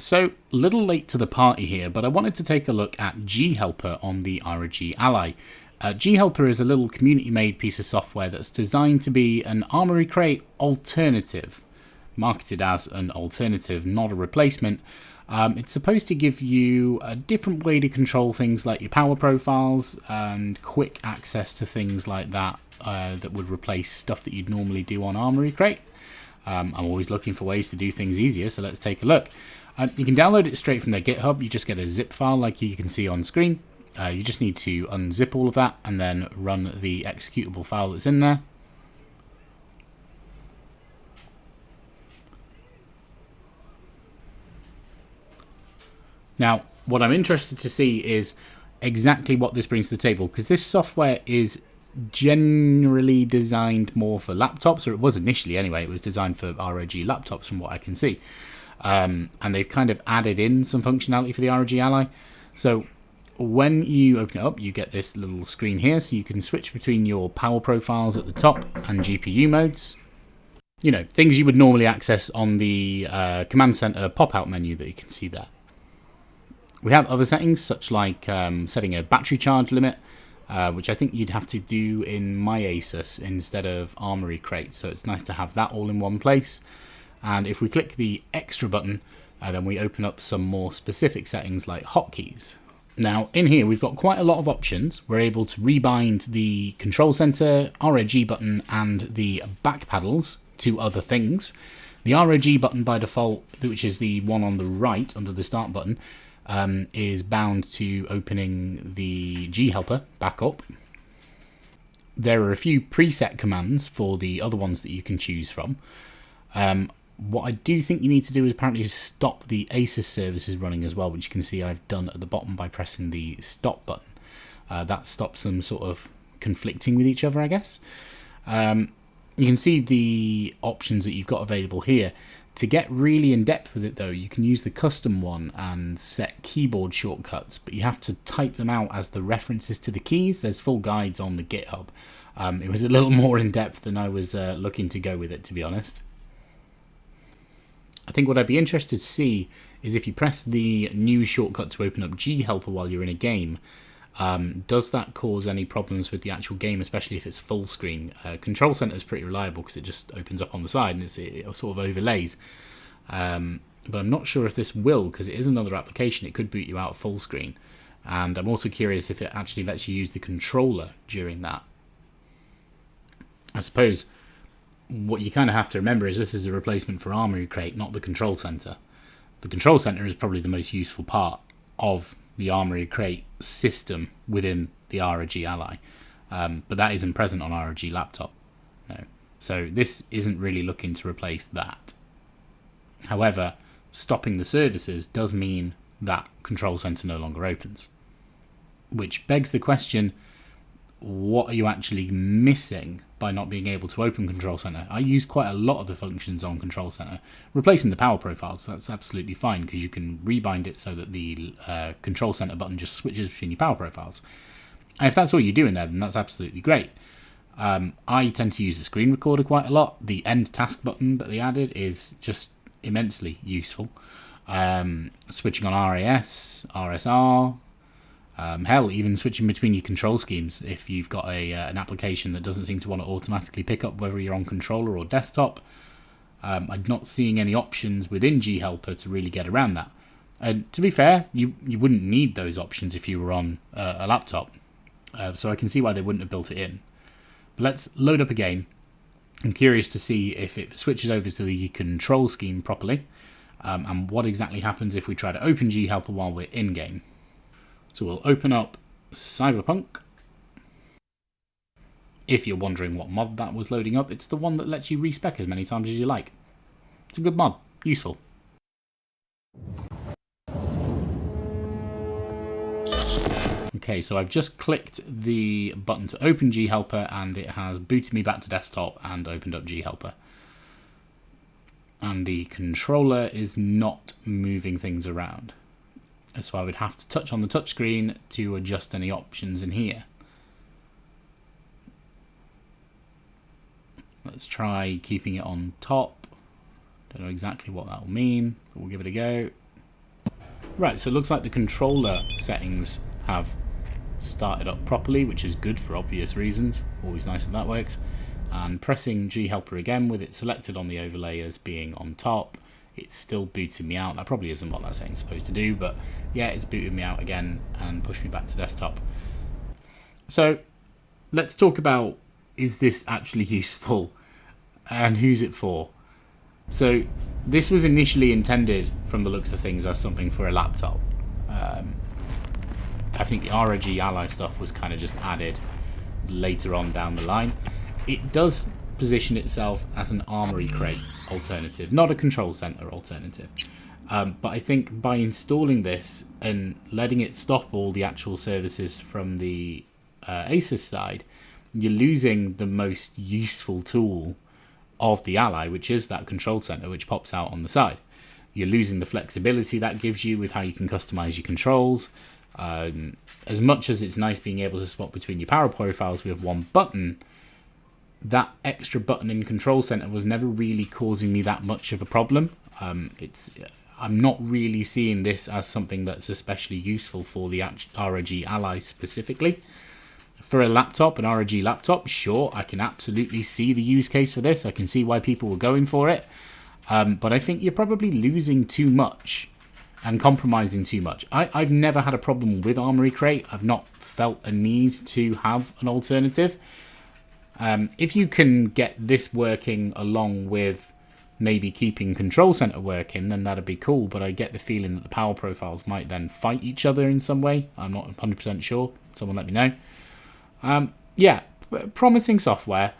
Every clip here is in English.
So, little late to the party here, but I wanted to take a look at G-Helper on the ROG Ally. G-Helper is a little community-made piece of software that's designed to be an Armoury Crate alternative, marketed as an alternative, not a replacement. It's supposed to give you a different way to control things like your power profiles and quick access to things like that that would replace stuff that you'd normally do on Armoury Crate. I'm always looking for ways to do things easier, so let's take a look. You can download it straight from their GitHub. You just get a zip file like you can see on screen. You just need to unzip all of that and then run the executable file that's in there. Now, what I'm interested to see is exactly what this brings to the table, because this software is generally designed more for laptops, or it was initially anyway. It was designed for ROG laptops from what I can see. And they've kind of added in some functionality for the ROG Ally. So when you open it up, you get this little screen here, so you can switch between your power profiles at the top and GPU modes. You know, things you would normally access on the Command Center pop-out menu that you can see there. We have other settings, such like setting a battery charge limit, which I think you'd have to do in my Asus instead of Armoury Crate, so it's nice to have that all in one place. And if we click the extra button, then we open up some more specific settings like hotkeys. Now, in here, we've got quite a lot of options. We're able to rebind the control center, ROG button, and the back paddles to other things. The ROG button by default, which is the one on the right under the start button, is bound to opening the G-Helper back up. There are a few preset commands for the other ones that you can choose from. What I do think you need to do is apparently stop the Asus services running as well, which you can see I've done at the bottom by pressing the stop button. That stops them sort of conflicting with each other, I guess. You can see the options that you've got available here. To get really in depth with it though, you can use the custom one and set keyboard shortcuts, but you have to type them out as the references to the keys. There's full guides on the GitHub. It was a little more in depth than I was looking to go with it, to be honest. I think what I'd be interested to see is if you press the new shortcut to open up G-Helper while you're in a game, does that cause any problems with the actual game, especially if it's full screen? Control Center is pretty reliable because it just opens up on the side and it sort of overlays. But I'm not sure if this will, because it is another application. It could boot you out full screen. And I'm also curious if it actually lets you use the controller during that. I suppose what you kind of have to remember is this is a replacement for Armoury Crate, not the Control Center. The Control Center is probably the most useful part of the Armoury Crate system within the ROG Ally, but that isn't present on ROG laptop. No. So this isn't really looking to replace that. However, stopping the services does mean that Control Center no longer opens, which begs the question, what are you actually missing by not being able to open Control Center? I use quite a lot of the functions on Control Center. Replacing the power profiles, that's absolutely fine, because you can rebind it so that the Control Center button just switches between your power profiles. And if that's all you're doing there, then that's absolutely great. I tend to use the screen recorder quite a lot. The end task button that they added is just immensely useful. Switching on RAS, RSR, hell, even switching between your control schemes if you've got an application that doesn't seem to want to automatically pick up whether you're on controller or desktop. I'm not seeing any options within G-Helper to really get around that. And to be fair, you wouldn't need those options if you were on a laptop. So I can see why they wouldn't have built it in. But let's load up a game. I'm curious to see if it switches over to the control scheme properly, and what exactly happens if we try to open G-Helper while we're in-game. So we'll open up Cyberpunk. If you're wondering what mod that was loading up, it's the one that lets you respec as many times as you like. It's a good mod, useful. Okay, so I've just clicked the button to open G-Helper and it has booted me back to desktop and opened up G-Helper. And the controller is not moving things around. So I would have to touch on the touchscreen to adjust any options in here. Let's try keeping it on top. Don't know exactly what that will mean, but we'll give it a go. Right, so it looks like the controller settings have started up properly, which is good for obvious reasons. Always nice that that works. And pressing G Helper again with it selected on the overlay as being on top, it's still booted me out. That probably isn't what that setting's supposed to do, but yeah, it's booted me out again and pushed me back to desktop. So let's talk about, is this actually useful and who's it for? So this was initially intended, from the looks of things, as something for a laptop. I think the ROG Ally stuff was kind of just added later on down the line. It does position itself as an armory crate alternative, not a control center alternative. But I think by installing this and letting it stop all the actual services from the Asus side, you're losing the most useful tool of the Ally, which is that control center which pops out on the side. You're losing the flexibility that gives you with how you can customize your controls. As much as it's nice being able to swap between your power profiles with one button, that extra button in control center was never really causing me that much of a problem. I'm not really seeing this as something that's especially useful for the ROG Ally specifically. For a laptop, an ROG laptop, sure, I can absolutely see the use case for this. I can see why people were going for it. But I think you're probably losing too much and compromising too much. I've never had a problem with Armory Crate. I've not felt a need to have an alternative. If you can get this working along with maybe keeping Control Center working, then that'd be cool. But I get the feeling that the power profiles might then fight each other in some way. I'm not 100% sure. Someone let me know. Yeah, promising software.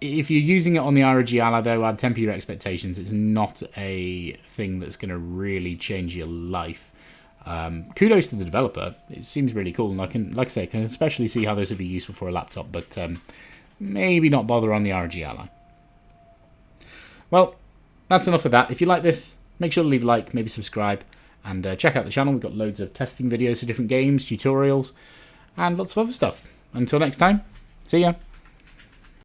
If you're using it on the ROG Ally, though, I'd temper your expectations. It's not a thing that's going to really change your life. Kudos to the developer. It seems really cool, and I can, like I say, can especially see how this would be useful for a laptop, but maybe not bother on the ROG Ally. Well, that's enough of that. If you like this, make sure to leave a like, maybe subscribe, and check out the channel. We've got loads of testing videos for different games, tutorials, and lots of other stuff. Until next time, see ya.